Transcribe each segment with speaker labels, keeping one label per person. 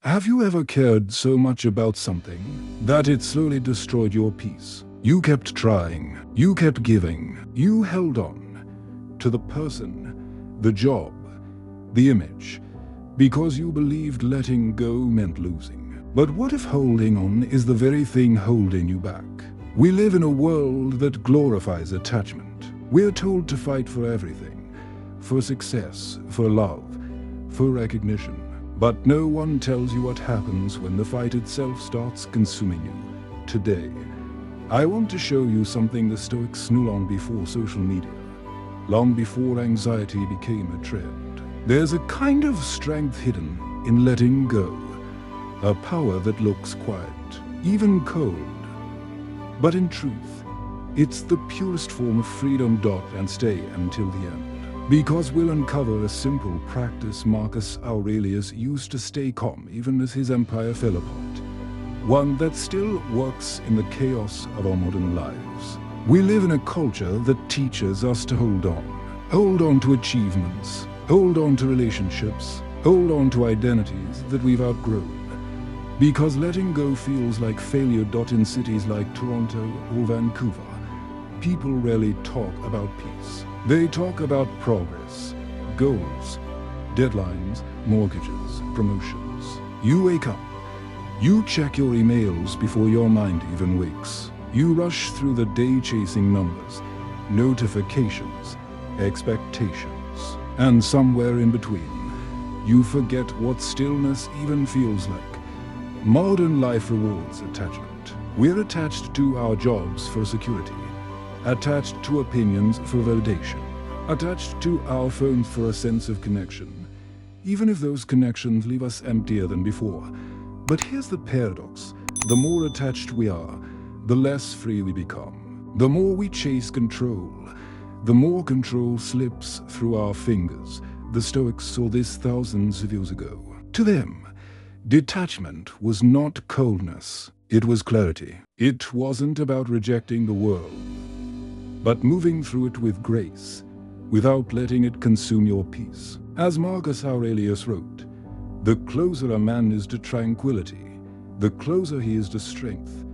Speaker 1: Have you ever cared so much about something that it slowly destroyed your peace? You kept trying, you kept giving, you held on to the person, the job, the image, because you believed letting go meant losing. But what if holding on is the very thing holding you back? We live in a world that glorifies attachment. We're told to fight for everything, for success, for love, for recognition. But no one tells you what happens when the fight itself starts consuming you. Today, I want to show you something the Stoics knew long before social media, long before anxiety became a trend. There's a kind of strength hidden in letting go, a power that looks quiet, even cold. But in truth, it's the purest form of freedom. And stay until the end. Because we'll uncover a simple practice Marcus Aurelius used to stay calm even as his empire fell apart. One that still works in the chaos of our modern lives. We live in a culture that teaches us to hold on to achievements, hold on to relationships, hold on to identities that we've outgrown. Because letting go feels like failure. In cities like Toronto or Vancouver, people rarely talk about peace. They talk about progress, goals, deadlines, mortgages, promotions. You wake up. You check your emails before your mind even wakes. You rush through the day chasing numbers, notifications, expectations. And somewhere in between, you forget what stillness even feels like. Modern life rewards attachment. We're attached to our jobs for security, attached to opinions for validation, attached to our phones for a sense of connection, even if those connections leave us emptier than before. But here's the paradox. The more attached we are, the less free we become. The more we chase control, the more control slips through our fingers. The Stoics saw this thousands of years ago. To them, detachment was not coldness, it was clarity. It wasn't about rejecting the world, but moving through it with grace, without letting it consume your peace. As Marcus Aurelius wrote, the closer a man is to tranquility, the closer he is to strength.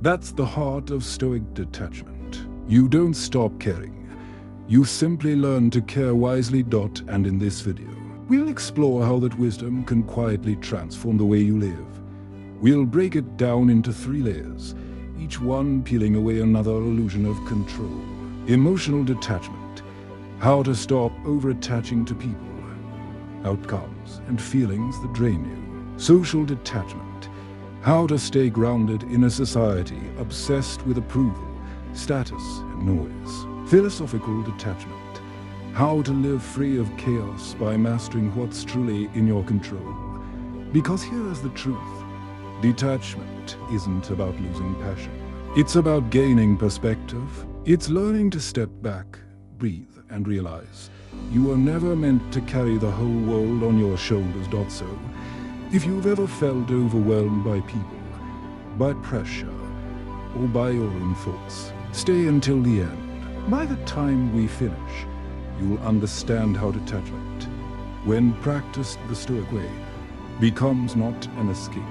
Speaker 1: That's the heart of Stoic detachment. You don't stop caring. You simply learn to care wisely. And in this video, we'll explore how that wisdom can quietly transform the way you live. We'll break it down into 3 layers, each one peeling away another illusion of control. Emotional detachment, how to stop over-attaching to people, outcomes, and feelings that drain you. Social detachment, how to stay grounded in a society obsessed with approval, status, and noise. Philosophical detachment, how to live free of chaos by mastering what's truly in your control. Because here's the truth. Detachment isn't about losing passion. It's about gaining perspective. It's learning to step back, breathe, and realize you are never meant to carry the whole world on your shoulders. So, if you've ever felt overwhelmed by people, by pressure, or by your own thoughts, stay until the end. By the time we finish, you'll understand how detachment, when practiced the Stoic way, becomes not an escape,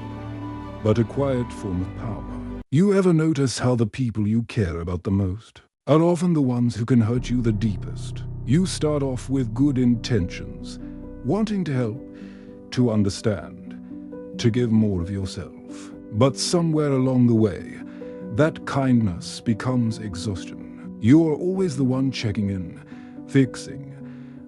Speaker 1: but a quiet form of power. You ever notice how the people you care about the most are often the ones who can hurt you the deepest? You start off with good intentions, wanting to help, to understand, to give more of yourself. But somewhere along the way, that kindness becomes exhaustion. You're always the one checking in, fixing,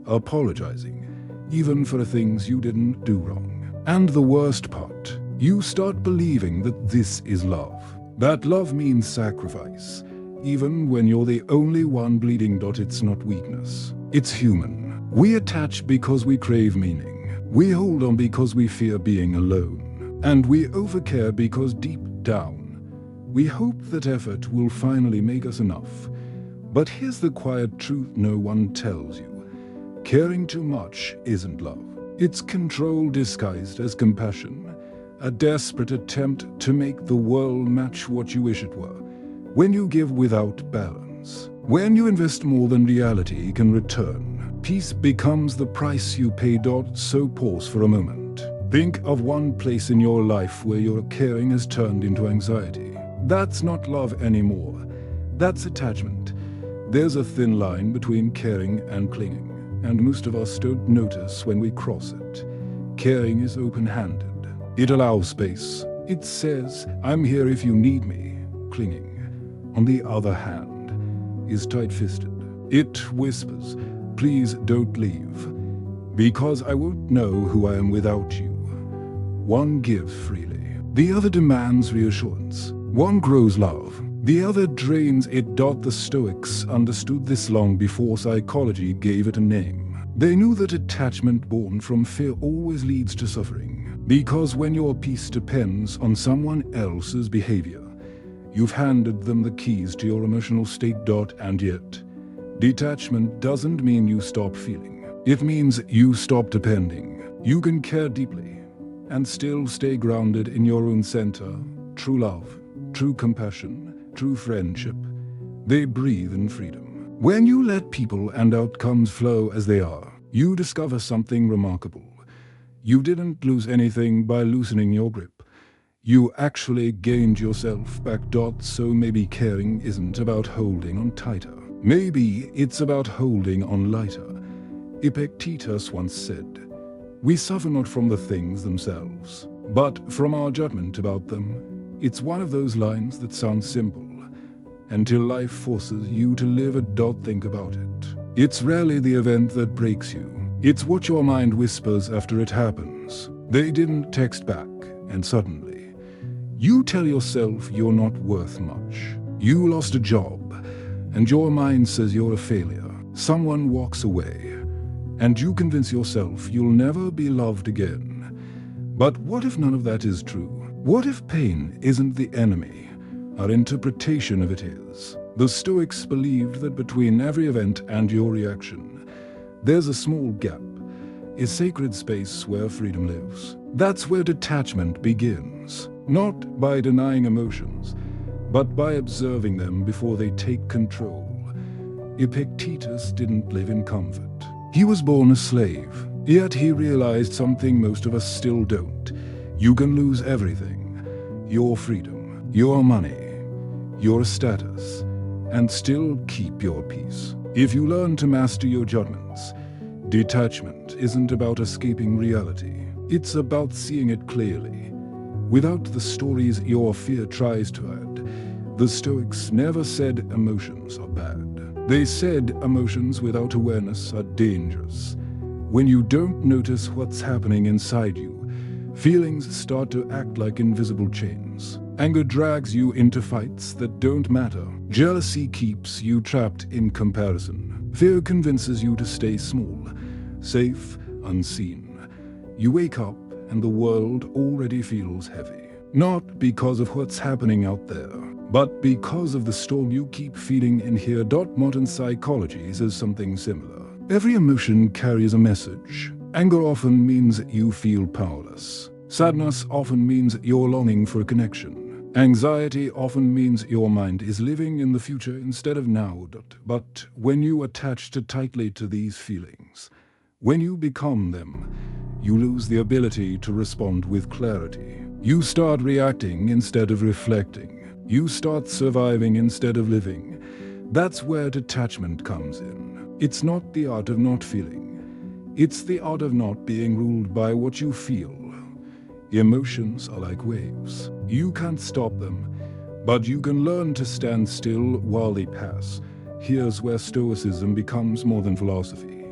Speaker 1: apologizing, even for the things you didn't do wrong. And the worst part, you start believing that this is love. That love means sacrifice, even when you're the only one bleeding. It's not weakness. It's human. We attach because we crave meaning. We hold on because we fear being alone. And we overcare because deep down, we hope that effort will finally make us enough. But here's the quiet truth no one tells you. Caring too much isn't love. It's control disguised as compassion. A desperate attempt to make the world match what you wish it were. When you give without balance, when you invest more than reality can return, peace becomes the price you pay. So pause for a moment. Think of one place in your life where your caring has turned into anxiety. That's not love anymore. That's attachment. There's a thin line between caring and clinging, and most of us don't notice when we cross it. Caring is open-handed. It allows space. It says, I'm here if you need me. Clinging, on the other hand, is tight-fisted. It whispers, please don't leave, because I won't know who I am without you. One gives freely. The other demands reassurance. One grows love. The other drains it. The Stoics understood this long before psychology gave it a name. They knew that attachment born from fear always leads to suffering, because when your peace depends on someone else's behavior, you've handed them the keys to your emotional state. And yet, detachment doesn't mean you stop feeling. It means you stop depending. You can care deeply and still stay grounded in your own center. True love, true compassion, true friendship, they breathe in freedom. When you let people and outcomes flow as they are, you discover something remarkable. You didn't lose anything by loosening your grip. You actually gained yourself back. So maybe caring isn't about holding on tighter. Maybe it's about holding on lighter. Epictetus once said, we suffer not from the things themselves, but from our judgment about them. It's one of those lines that sounds simple, until life forces you to live it. Think about it. It's rarely the event that breaks you. It's what your mind whispers after it happens. They didn't text back, and suddenly, you tell yourself you're not worth much. You lost a job, and your mind says you're a failure. Someone walks away, and you convince yourself you'll never be loved again. But what if none of that is true? What if pain isn't the enemy? Our interpretation of it is. The Stoics believed that between every event and your reaction, there's a small gap, a sacred space where freedom lives. That's where detachment begins. Not by denying emotions, but by observing them before they take control. Epictetus didn't live in comfort. He was born a slave, yet he realized something most of us still don't. You can lose everything, your freedom, your money, your status, and still keep your peace. If you learn to master your judgments, detachment isn't about escaping reality. It's about seeing it clearly, without the stories your fear tries to add. The Stoics never said emotions are bad. They said emotions without awareness are dangerous. When you don't notice what's happening inside you, feelings start to act like invisible chains. Anger drags you into fights that don't matter. Jealousy keeps you trapped in comparison. Fear convinces you to stay small, safe, unseen. You wake up and the world already feels heavy. Not because of what's happening out there, but because of the storm you keep feeding in here. Modern psychology says something similar. Every emotion carries a message. Anger often means you feel powerless. Sadness often means you're longing for a connection. Anxiety often means your mind is living in the future instead of now. But when you attach too tightly to these feelings, when you become them, you lose the ability to respond with clarity. You start reacting instead of reflecting. You start surviving instead of living. That's where detachment comes in. It's not the art of not feeling. It's the art of not being ruled by what you feel. Emotions are like waves. You can't stop them, but you can learn to stand still while they pass. Here's where Stoicism becomes more than philosophy.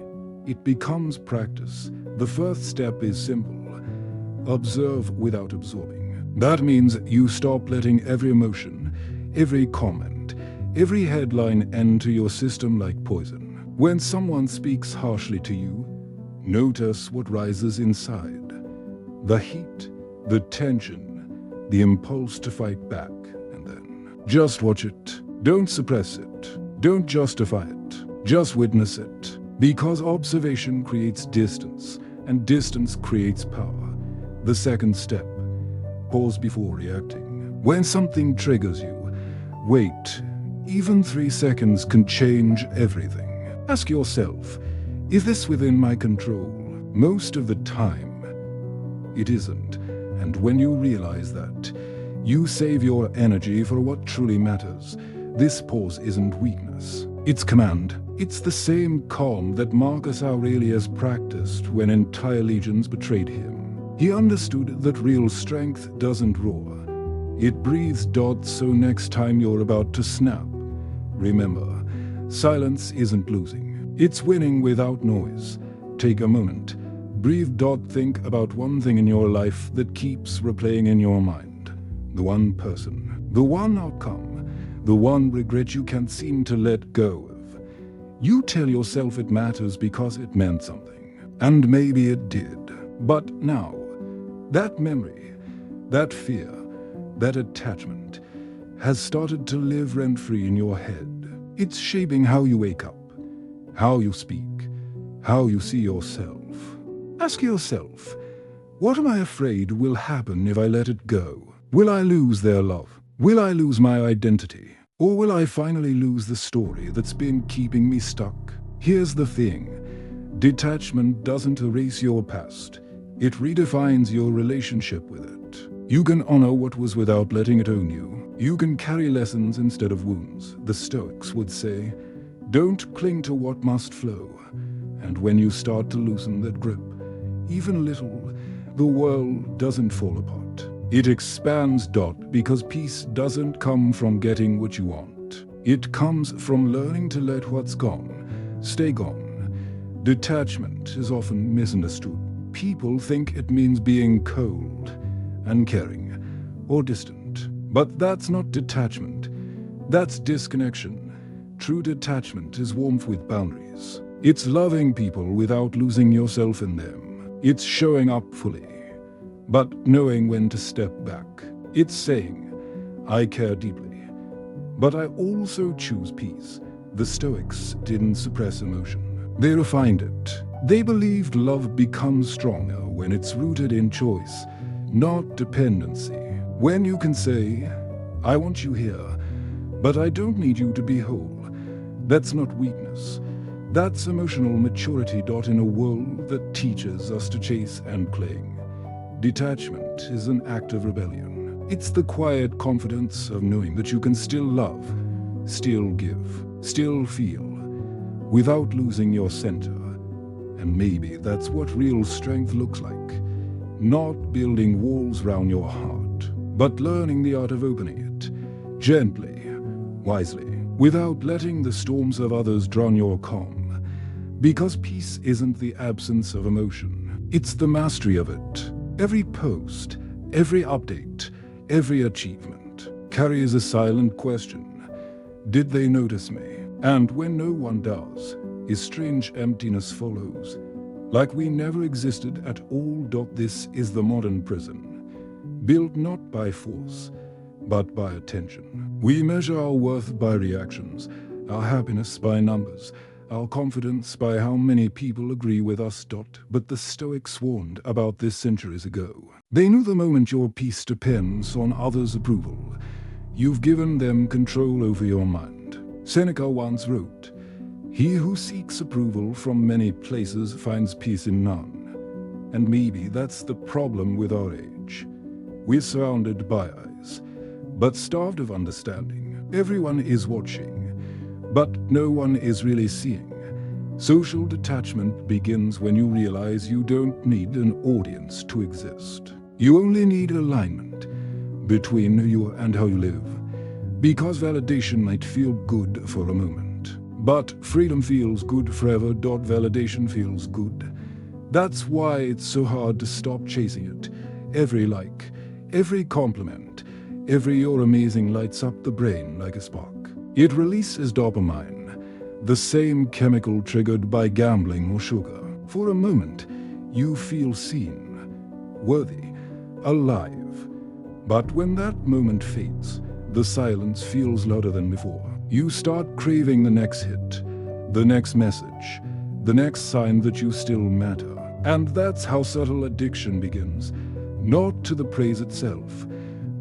Speaker 1: It becomes practice. The first step is simple. Observe without absorbing. That means you stop letting every emotion, every comment, every headline enter your system like poison. When someone speaks harshly to you, notice what rises inside. The heat, the tension, the impulse to fight back, and then just watch it. Don't suppress it. Don't justify it. Just witness it. Because observation creates distance, and distance creates power. The second step. Pause before reacting. When something triggers you, wait. Even 3 seconds can change everything. Ask yourself, is this within my control? Most of the time, it isn't. And when you realize that, you save your energy for what truly matters. This pause isn't weakness, it's command. It's the same calm that Marcus Aurelius practiced when entire legions betrayed him. He understood that real strength doesn't roar. It breathes. So next time you're about to snap, remember, silence isn't losing. It's winning without noise. Take a moment. Breathe. Think about one thing in your life that keeps replaying in your mind. The one person, the one outcome, the one regret you can't seem to let go of. You tell yourself it matters because it meant something. And maybe it did. But now, that memory, that fear, that attachment has started to live rent-free in your head. It's shaping how you wake up, how you speak, how you see yourself. Ask yourself, what am I afraid will happen if I let it go? Will I lose their love? Will I lose my identity? Or will I finally lose the story that's been keeping me stuck? Here's the thing. Detachment doesn't erase your past. It redefines your relationship with it. You can honor what was without letting it own you. You can carry lessons instead of wounds. The Stoics would say, don't cling to what must flow. And when you start to loosen that grip, even little, the world doesn't fall apart. It expands. Because peace doesn't come from getting what you want. It comes from learning to let what's gone stay gone. Detachment is often misunderstood. People think it means being cold, uncaring, or distant. But that's not detachment. That's disconnection. True detachment is warmth with boundaries. It's loving people without losing yourself in them. It's showing up fully, but knowing when to step back. It's saying, I care deeply, but I also choose peace. The Stoics didn't suppress emotion. They refined it. They believed love becomes stronger when it's rooted in choice, not dependency. When you can say, I want you here, but I don't need you to be whole, that's not weakness. That's emotional maturity. In a world that teaches us to chase and cling, detachment is an act of rebellion. It's the quiet confidence of knowing that you can still love, still give, still feel, without losing your center. And maybe that's what real strength looks like. Not building walls round your heart, but learning the art of opening it, gently, wisely, without letting the storms of others drown your calm. Because peace isn't the absence of emotion, it's the mastery of it. Every post, every update, every achievement carries a silent question. Did they notice me? And when no one does, a strange emptiness follows, like we never existed at all. This is the modern prison, built not by force, but by attention. We measure our worth by reactions, our happiness by numbers, our confidence by how many people agree with us. But the Stoics warned about this centuries ago. They knew the moment your peace depends on others' approval, you've given them control over your mind. Seneca once wrote, he who seeks approval from many places finds peace in none. And maybe that's the problem with our age. We're surrounded by eyes, but starved of understanding. Everyone is watching, but no one is really seeing. Social detachment begins when you realize you don't need an audience to exist. You only need alignment between you and how you live. Because validation might feel good for a moment, but freedom feels good forever. Validation feels good. That's why it's so hard to stop chasing it. Every like, every compliment, every you're amazing lights up the brain like a spark. It releases dopamine, the same chemical triggered by gambling or sugar. For a moment, you feel seen, worthy, alive. But when that moment fades, the silence feels louder than before. You start craving the next hit, the next message, the next sign that you still matter. And that's how subtle addiction begins, not to the praise itself,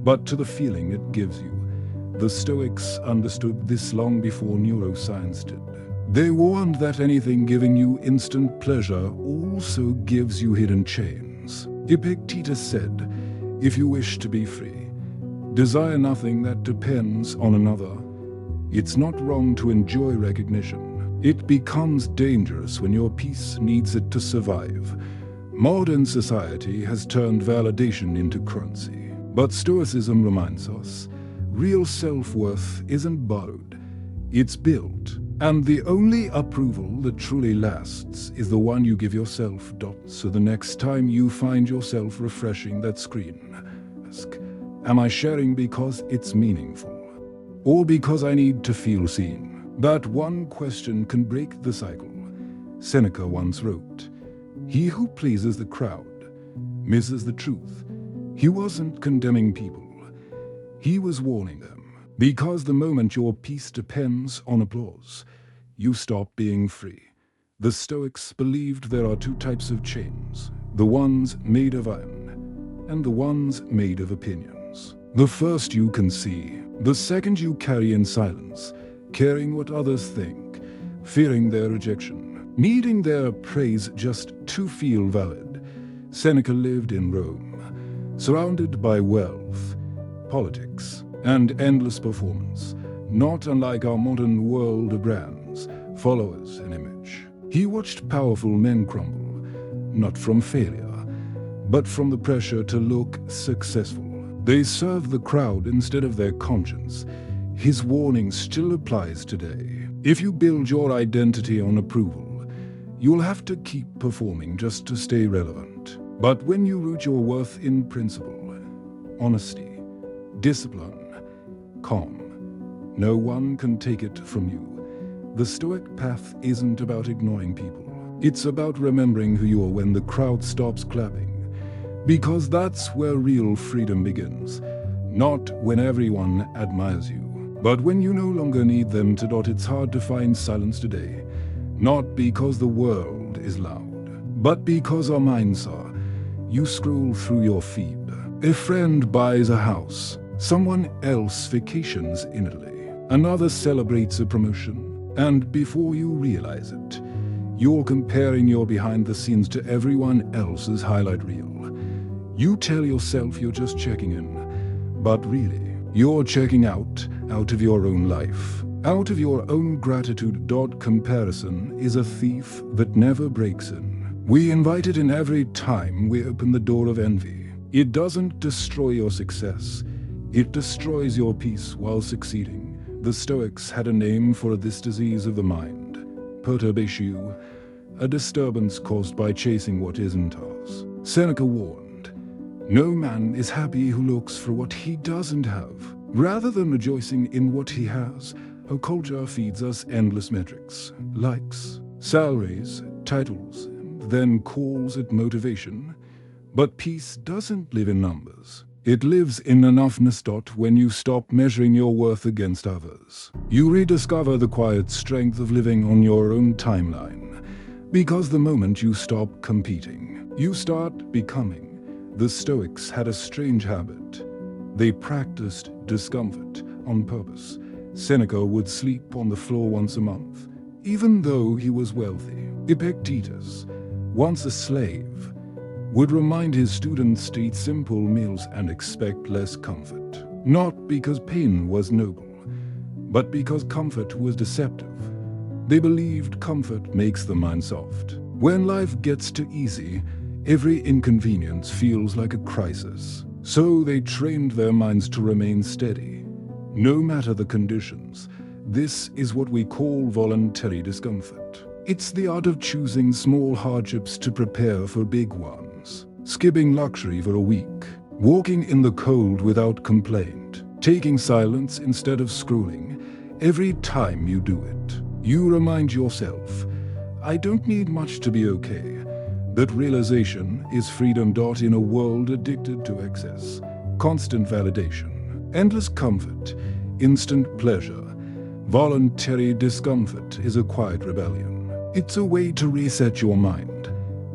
Speaker 1: but to the feeling it gives you. The Stoics understood this long before neuroscience did. They warned that anything giving you instant pleasure also gives you hidden chains. Epictetus said, "If you wish to be free, desire nothing that depends on another." It's not wrong to enjoy recognition. It becomes dangerous when your peace needs it to survive. Modern society has turned validation into currency. But Stoicism reminds us, real self-worth isn't borrowed, it's built. And the only approval that truly lasts is the one you give yourself. So the next time you find yourself refreshing that screen, ask, am I sharing because it's meaningful? Or because I need to feel seen? That one question can break the cycle. Seneca once wrote, "He who pleases the crowd misses the truth." He wasn't condemning people. He was warning them. Because the moment your peace depends on applause, you stop being free. The Stoics believed there are two types of chains, the ones made of iron and the ones made of opinions. The first you can see, the second you carry in silence, caring what others think, fearing their rejection, needing their praise just to feel valid. Seneca lived in Rome, surrounded by wealth, politics, and endless performance, not unlike our modern world of brands, followers, and image. He watched powerful men crumble, not from failure, but from the pressure to look successful. They served the crowd instead of their conscience. His warning still applies today. If you build your identity on approval, you'll have to keep performing just to stay relevant. But when you root your worth in principle, honesty, discipline, calm, no one can take it from you. The Stoic path isn't about ignoring people. It's about remembering who you are when the crowd stops clapping. Because that's where real freedom begins. Not when everyone admires you, but when you no longer need them to. It's hard to find silence today. Not because the world is loud, but because our minds are. You scroll through your feed. A friend buys a house. Someone else vacations in Italy. Another celebrates a promotion. And before you realize it, you're comparing your behind the scenes to everyone else's highlight reel. You tell yourself you're just checking in, but really, you're checking out of your own life, out of your own gratitude. Comparison is a thief that never breaks in. We invite it in every time we open the door of envy. It doesn't destroy your success, it destroys your peace while succeeding. The Stoics had a name for this disease of the mind, perturbatio, a disturbance caused by chasing what isn't ours. Seneca warned, "No man is happy who looks for what he doesn't have." Rather than rejoicing in what he has, our culture feeds us endless metrics, likes, salaries, titles, then calls it motivation. But peace doesn't live in numbers. It lives in enoughness. When you stop measuring your worth against others, you rediscover the quiet strength of living on your own timeline. Because the moment you stop competing, you start becoming. The Stoics had a strange habit. They practiced discomfort on purpose. Seneca would sleep on the floor once a month, even though he was wealthy. Epictetus, once a slave, would remind his students to eat simple meals and expect less comfort. Not because pain was noble, but because comfort was deceptive. They believed comfort makes the mind soft. When life gets too easy, every inconvenience feels like a crisis. So they trained their minds to remain steady, no matter the conditions. This is what we call voluntary discomfort. It's the art of choosing small hardships to prepare for big ones. Skipping luxury for a week, walking in the cold without complaint, taking silence instead of scrolling. Every time you do it, you remind yourself, I don't need much to be okay. That realization is freedom. In a world addicted to excess, constant validation, endless comfort, instant pleasure, voluntary discomfort is a quiet rebellion. It's a way to reset your mind,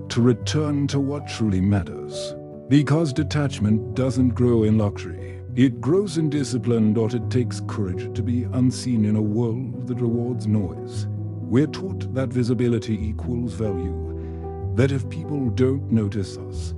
Speaker 1: to return to what truly matters. Because detachment doesn't grow in luxury, it grows in discipline. It takes courage to be unseen in a world that rewards noise. We're taught that visibility equals value, that if people don't notice us,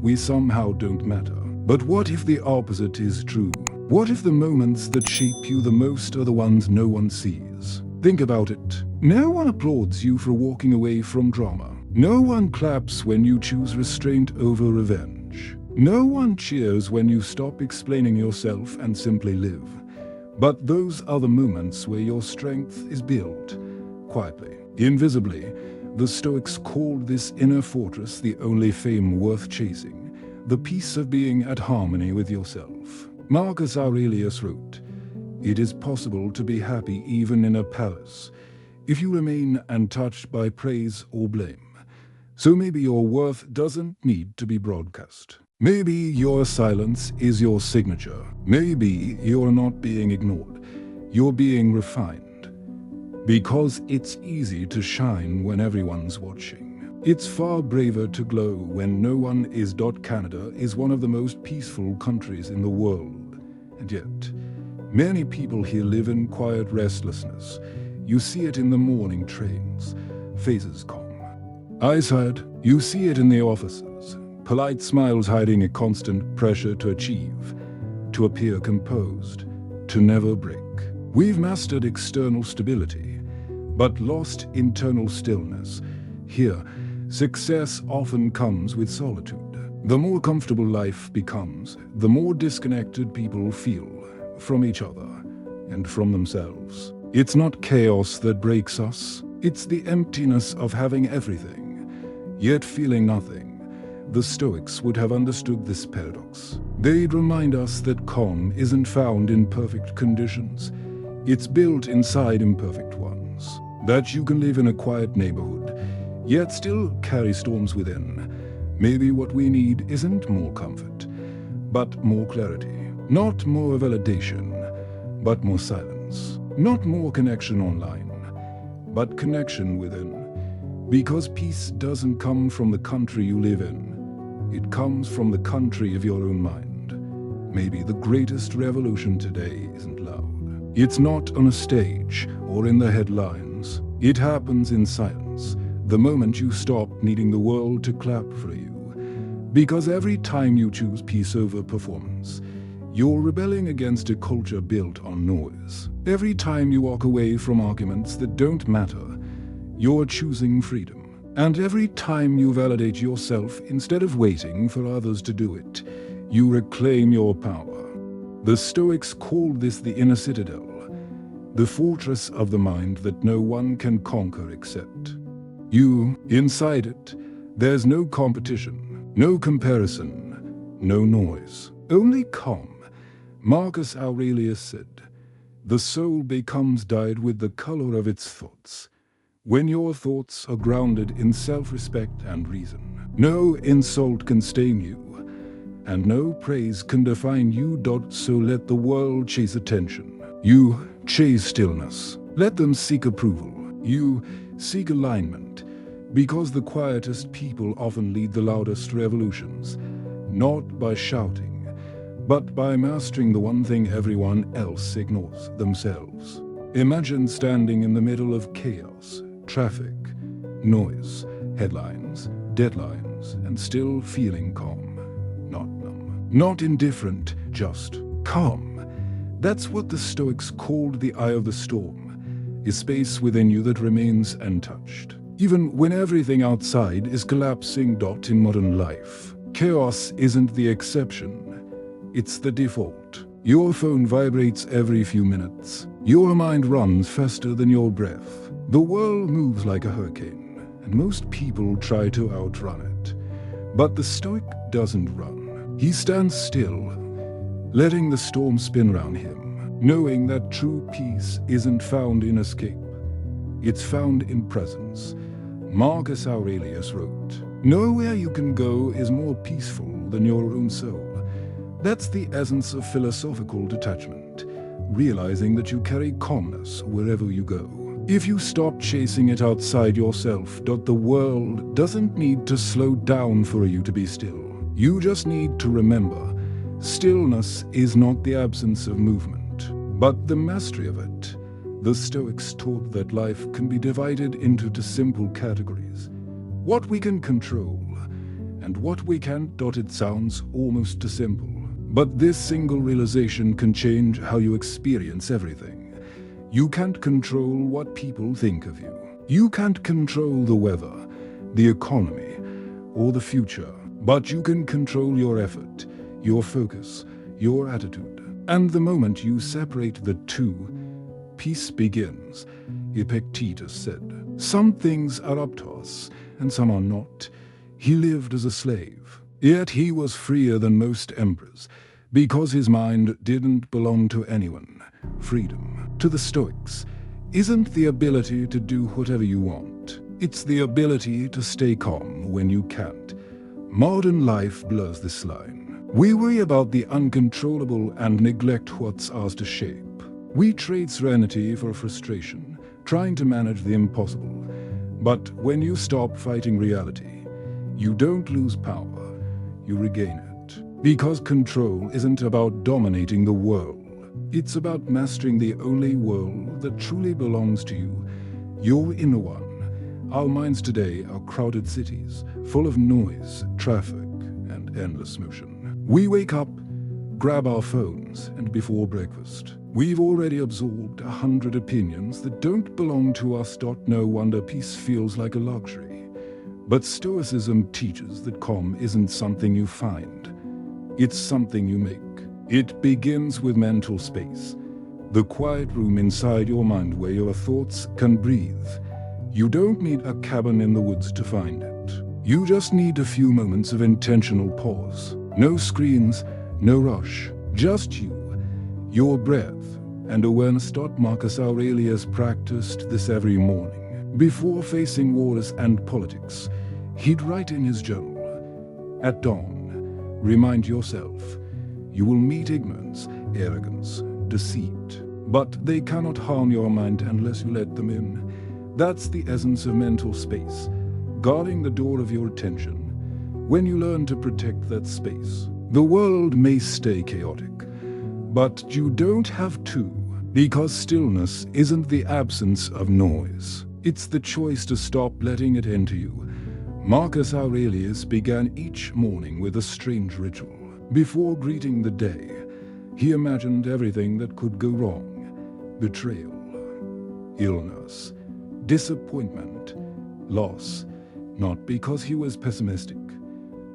Speaker 1: we somehow don't matter. But what if the opposite is true? What if the moments that shape you the most are the ones no one sees? Think about it. No one applauds you for walking away from drama. No one claps when you choose restraint over revenge. No one cheers when you stop explaining yourself and simply live. But those are the moments where your strength is built, quietly, invisibly. The Stoics called this inner fortress the only fame worth chasing, the peace of being at harmony with yourself. Marcus Aurelius wrote, "It is possible to be happy even in a palace, if you remain untouched by praise or blame. So maybe your worth doesn't need to be broadcast. Maybe your silence is your signature. Maybe you're not being ignored. You're being refined. Because it's easy to shine when everyone's watching. It's far braver to glow when no one is. Canada is one of the most peaceful countries in the world. And yet, many people here live in quiet restlessness. You see it in the morning trains, faces calm. Eyesight, you see it in the offices. Polite smiles hiding a constant pressure to achieve, to appear composed, to never break. We've mastered external stability, but lost internal stillness. Here, success often comes with solitude. The more comfortable life becomes, the more disconnected people feel from each other and from themselves. It's not chaos that breaks us, it's the emptiness of having everything, yet feeling nothing. The Stoics would have understood this paradox. They'd remind us that calm isn't found in perfect conditions, it's built inside imperfect ones. That you can live in a quiet neighborhood, yet still carry storms within. Maybe what we need isn't more comfort, but more clarity. Not more validation, but more silence. Not more connection online, but connection within. Because peace doesn't come from the country you live in. It comes from the country of your own mind. Maybe the greatest revolution today isn't loud. It's not on a stage or in the headlines. It happens in silence, the moment you stop needing the world to clap for you. Because every time you choose peace over performance, you're rebelling against a culture built on noise. Every time you walk away from arguments that don't matter, you're choosing freedom. And every time you validate yourself instead of waiting for others to do it, you reclaim your power. The Stoics called this the inner citadel, the fortress of the mind that no one can conquer except you. Inside it, there's no competition, no comparison, no noise, only calm. Marcus Aurelius said, "The soul becomes dyed with the color of its thoughts." When your thoughts are grounded in self-respect and reason, no insult can stain you, and no praise can define you. So let the world chase attention. You chase stillness. Let them seek approval. You seek alignment, because the quietest people often lead the loudest revolutions, not by shouting, but by mastering the one thing everyone else ignores: themselves. Imagine standing in the middle of chaos, traffic, noise, headlines, deadlines, and still feeling calm. Not numb, not indifferent, just calm. That's what the Stoics called the eye of the storm, a space within you that remains untouched. Even when everything outside is collapsing. In modern life, chaos isn't the exception, it's the default. Your phone vibrates every few minutes. Your mind runs faster than your breath. The world moves like a hurricane, and most people try to outrun it. But the Stoic doesn't run. He stands still, letting the storm spin around him, knowing that true peace isn't found in escape. It's found in presence. Marcus Aurelius wrote, "Nowhere you can go is more peaceful than your own soul." That's the essence of philosophical detachment, realizing that you carry calmness wherever you go. If you stop chasing it outside yourself, the world doesn't need to slow down for you to be still. You just need to remember, stillness is not the absence of movement, but the mastery of it. The Stoics taught that life can be divided into two simple categories: what we can control and what we can't. It sounds almost too simple. But this single realization can change how you experience everything. You can't control what people think of you. You can't control the weather, the economy, or the future. But you can control your effort, your focus, your attitude. And the moment you separate the two, peace begins. Epictetus said, "Some things are up to us, and some are not." He lived as a slave, yet he was freer than most emperors, because his mind didn't belong to anyone. Freedom, to the Stoics, isn't the ability to do whatever you want. It's the ability to stay calm when you can't. Modern life blurs this line. We worry about the uncontrollable and neglect what's ours to shape. We trade serenity for frustration, trying to manage the impossible. But when you stop fighting reality, you don't lose power, you regain it. Because control isn't about dominating the world. It's about mastering the only world that truly belongs to you, your inner one. Our minds today are crowded cities, full of noise, traffic, and endless motion. We wake up, grab our phones, and before breakfast, we've already absorbed 100 opinions that don't belong to us. No wonder peace feels like a luxury. But Stoicism teaches that calm isn't something you find. It's something you make. It begins with mental space, the quiet room inside your mind where your thoughts can breathe. You don't need a cabin in the woods to find it. You just need a few moments of intentional pause. No screens, no rush, just you, your breath, and awareness. Marcus Aurelius practiced this every morning. Before facing wars and politics, he'd write in his journal, "At dawn, remind yourself, you will meet ignorance, arrogance, deceit, but they cannot harm your mind unless you let them in." That's the essence of mental space, guarding the door of your attention. When you learn to protect that space, the world may stay chaotic, but you don't have to, because stillness isn't the absence of noise. It's the choice to stop letting it into you. Marcus Aurelius began each morning with a strange ritual. Before greeting the day, he imagined everything that could go wrong: betrayal, illness, disappointment, loss, not because he was pessimistic,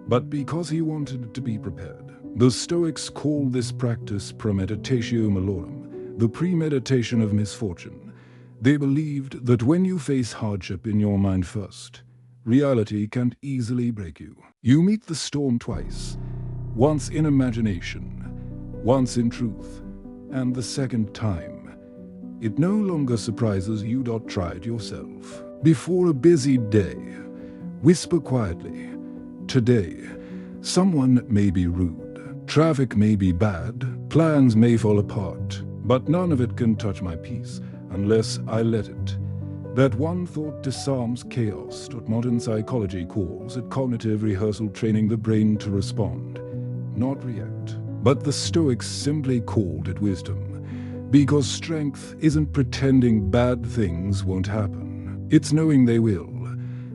Speaker 1: but because he wanted to be prepared. The Stoics call this practice premeditatio malorum, the premeditation of misfortune. They believed that when you face hardship in your mind first, reality can't easily break you. You meet the storm twice, once in imagination, once in truth, and the second time, it no longer surprises you. Try it yourself. Before a busy day, whisper quietly, "Today, someone may be rude, traffic may be bad, plans may fall apart, but none of it can touch my peace unless I let it." That one thought disarms chaos. Modern psychology calls it cognitive rehearsal, training the brain to respond, not react. But the Stoics simply called it wisdom. Because strength isn't pretending bad things won't happen. It's knowing they will,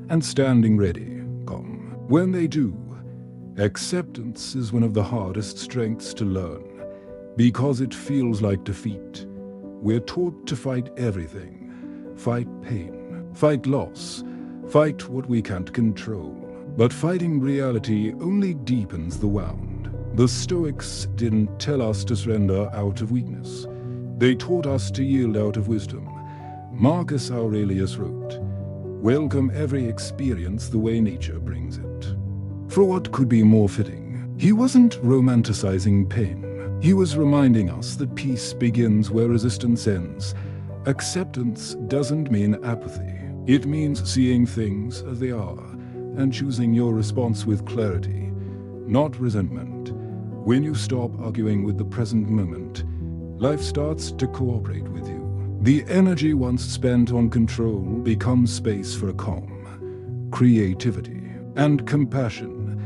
Speaker 1: and standing ready, calm, when they do. Acceptance is one of the hardest strengths to learn, because it feels like defeat. We're taught to fight everything. Fight pain, fight loss, fight what we can't control. But fighting reality only deepens the wound. The Stoics didn't tell us to surrender out of weakness. They taught us to yield out of wisdom. Marcus Aurelius wrote, "Welcome every experience the way nature brings it." For what could be more fitting? He wasn't romanticizing pain. He was reminding us that peace begins where resistance ends. Acceptance doesn't mean apathy. It means seeing things as they are and choosing your response with clarity, not resentment. When you stop arguing with the present moment, life starts to cooperate with you. The energy once spent on control becomes space for calm, creativity, and compassion.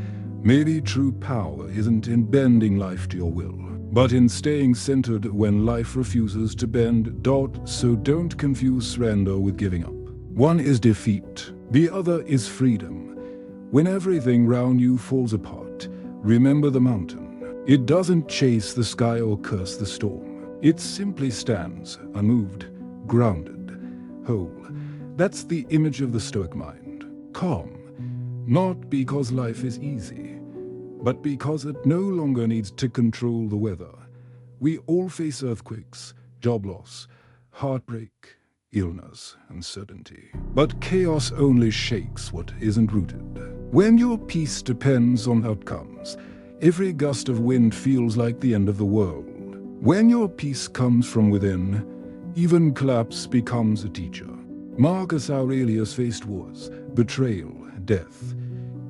Speaker 1: Maybe true power isn't in bending life to your will, but in staying centered when life refuses to bend. So don't confuse surrender with giving up. One is defeat, the other is freedom. When everything round you falls apart, remember the mountain. It doesn't chase the sky or curse the storm. It simply stands, unmoved, grounded, whole. That's the image of the Stoic mind. Calm, not because life is easy, but because it no longer needs to control the weather. We all face earthquakes, job loss, heartbreak, illness, uncertainty. But chaos only shakes what isn't rooted. When your peace depends on outcomes, every gust of wind feels like the end of the world. When your peace comes from within, even collapse becomes a teacher. Marcus Aurelius faced wars, betrayal, death,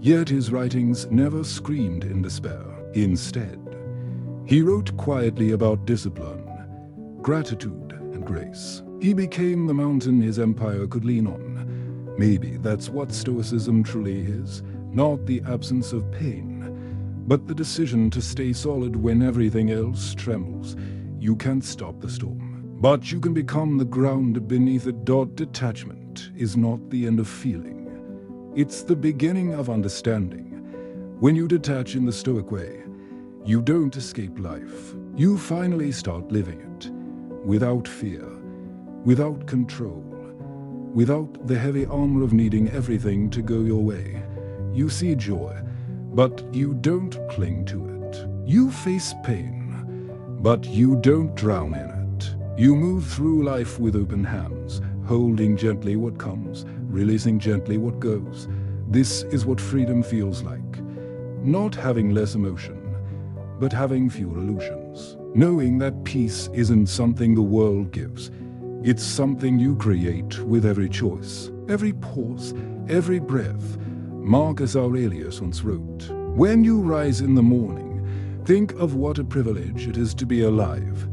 Speaker 1: yet his writings never screamed in despair. Instead, he wrote quietly about discipline, gratitude, and grace. He became the mountain his empire could lean on. Maybe that's what Stoicism truly is, not the absence of pain, but the decision to stay solid when everything else trembles. You can't stop the storm, but you can become the ground beneath it. Detachment is not the end of feeling. It's the beginning of understanding. When you detach in the Stoic way, you don't escape life. You finally start living it, without fear, without control, without the heavy armor of needing everything to go your way. You see joy, but you don't cling to it. You face pain, but you don't drown in it. You move through life with open hands, holding gently what comes, releasing gently what goes. This is what freedom feels like. Not having less emotion, but having fewer illusions. Knowing that peace isn't something the world gives. It's something you create with every choice, every pause, every breath. Marcus Aurelius once wrote, "When you rise in the morning, think of what a privilege it is to be alive,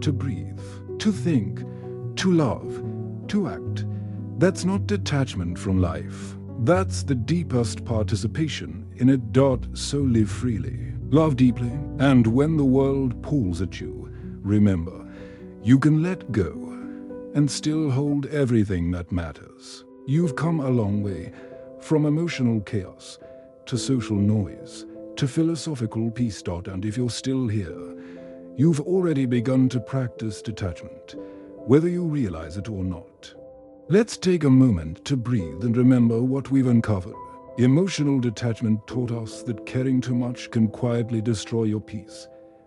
Speaker 1: to breathe, to think, to love, to act." That's not detachment from life. That's the deepest participation in it. So live freely, love deeply, and when the world pulls at you, remember, you can let go and still hold everything that matters. You've come a long way, from emotional chaos to social noise to philosophical peace. And if you're still here, you've already begun to practice detachment, whether you realize it or not. Let's take a moment to breathe and remember what we've uncovered. Emotional detachment taught us that caring too much can quietly destroy your peace.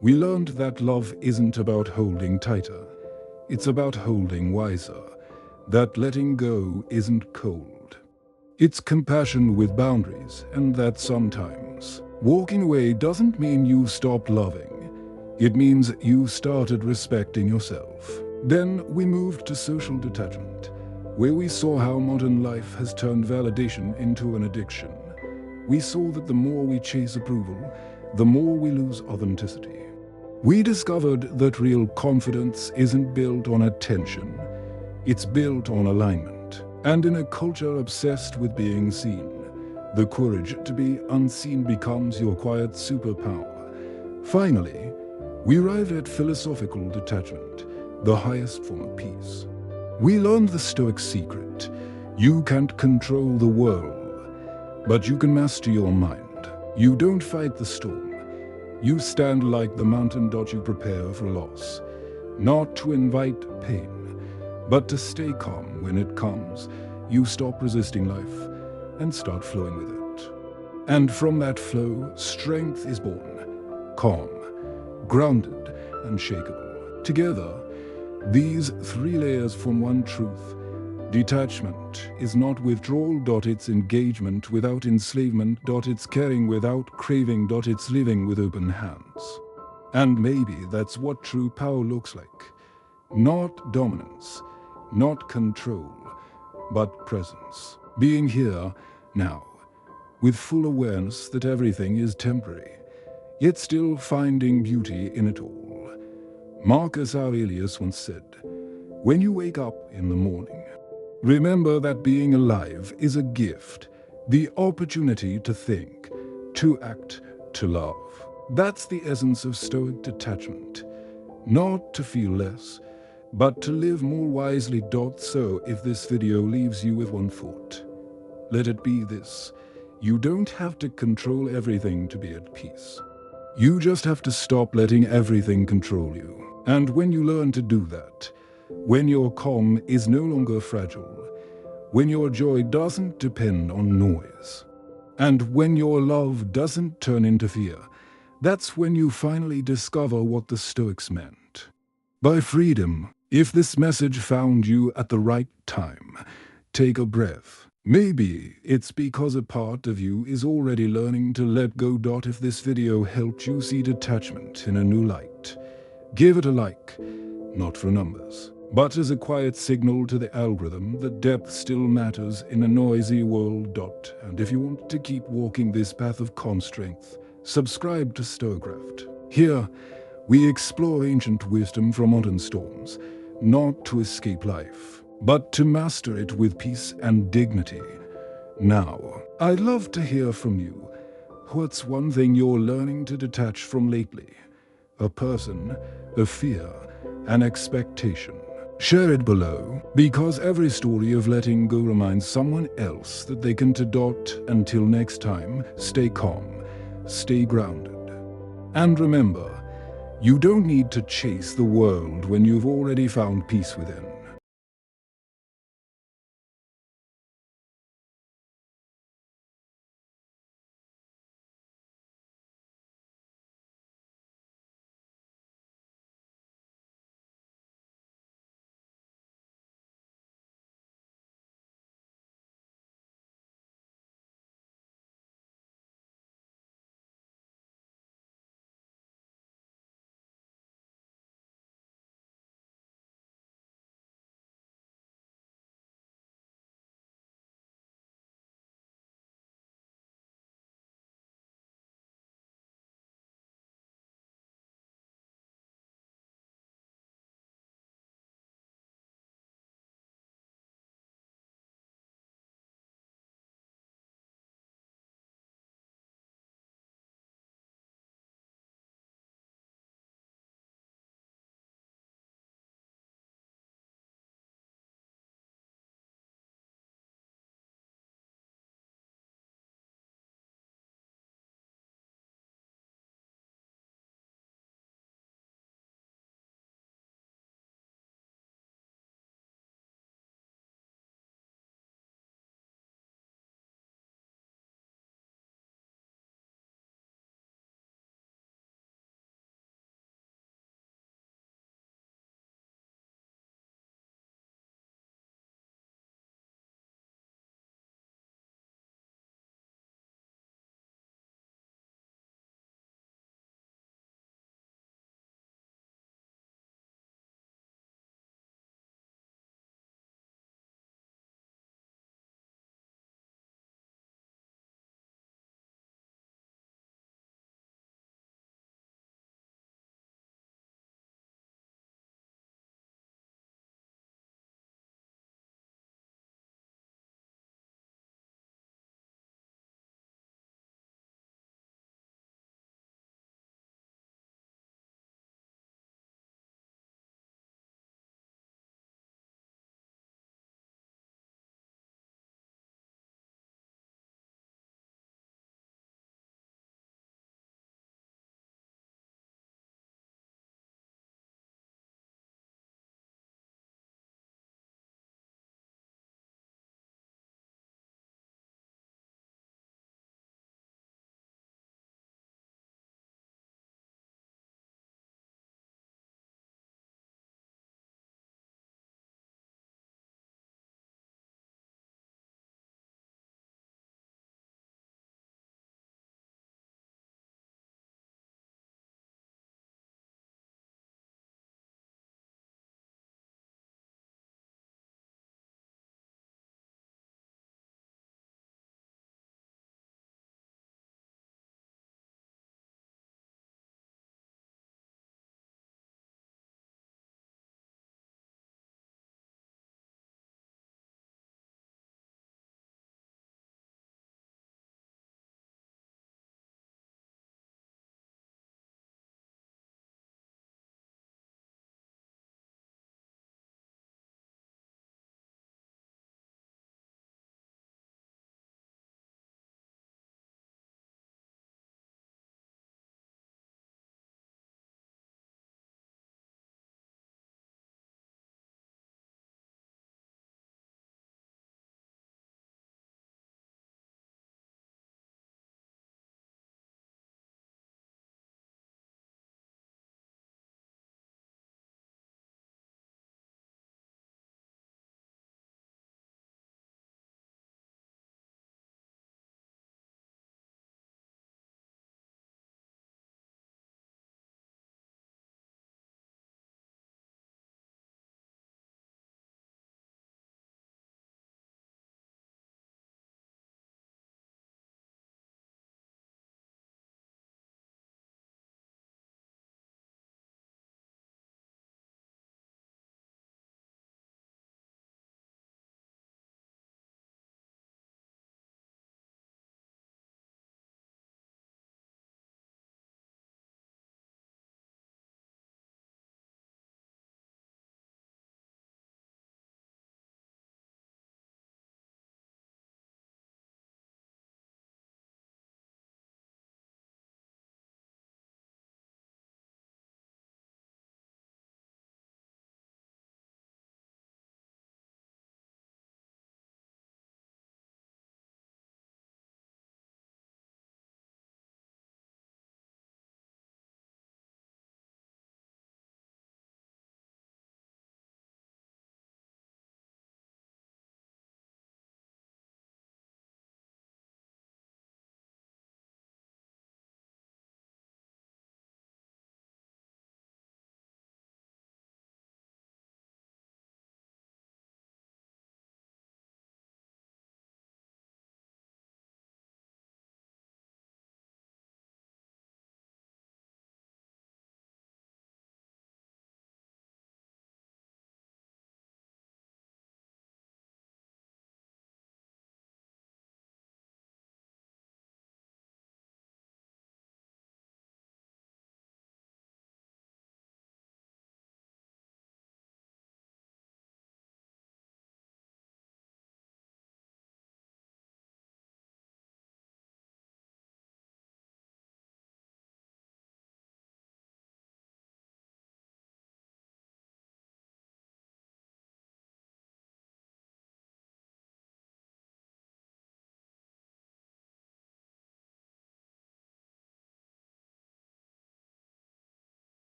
Speaker 1: We learned that love isn't about holding tighter, it's about holding wiser. That letting go isn't cold. It's compassion with boundaries, and that sometimes walking away doesn't mean you stopped loving. It means you started respecting yourself. Then we moved to social detachment, where we saw how modern life has turned validation into an addiction. We saw that the more we chase approval, the more we lose authenticity. We discovered that real confidence isn't built on attention, it's built on alignment. And in a culture obsessed with being seen, the courage to be unseen becomes your quiet superpower. Finally, we arrived at philosophical detachment, the highest form of peace. We learned the Stoic secret. You can't control the world, but you can master your mind. You don't fight the storm. You stand like the mountain. You prepare for loss, not to invite pain, but to stay calm when it comes. You stop resisting life and start flowing with it. And from that flow, strength is born, calm, grounded, unshakable. Together, these three layers form one truth. Detachment is not withdrawal. It's engagement without enslavement. It's caring without craving. It's living with open hands. And maybe that's what true power looks like. Not dominance, not control, but presence. Being here, now, with full awareness that everything is temporary, yet still finding beauty in it all. Marcus Aurelius once said, "When you wake up in the morning, remember that being alive is a gift, the opportunity to think, to act, to love." That's the essence of Stoic detachment. Not to feel less, but to live more wisely. So if this video leaves you with one thought, let it be this: You don't have to control everything to be at peace. You just have to stop letting everything control you. And when you learn to do that, when your calm is no longer fragile, when your joy doesn't depend on noise, and when your love doesn't turn into fear, that's when you finally discover what the Stoics meant by freedom. If this message found you at the right time, take a breath. Maybe it's because a part of you is already learning to let go. If this video helped you see detachment in a new light, give it a like, not for numbers, but as a quiet signal to the algorithm that depth still matters in a noisy world. And if you want to keep walking this path of calm strength, subscribe to StoicCraft. Here, we explore ancient wisdom from modern storms, not to escape life, but to master it with peace and dignity. Now, I'd love to hear from you. What's one thing you're learning to detach from lately? A person, a fear, an expectation? Share it below, because every story of letting go reminds someone else that they can. Until next time, stay calm, stay grounded. And remember, you don't need to chase the world when you've already found peace within.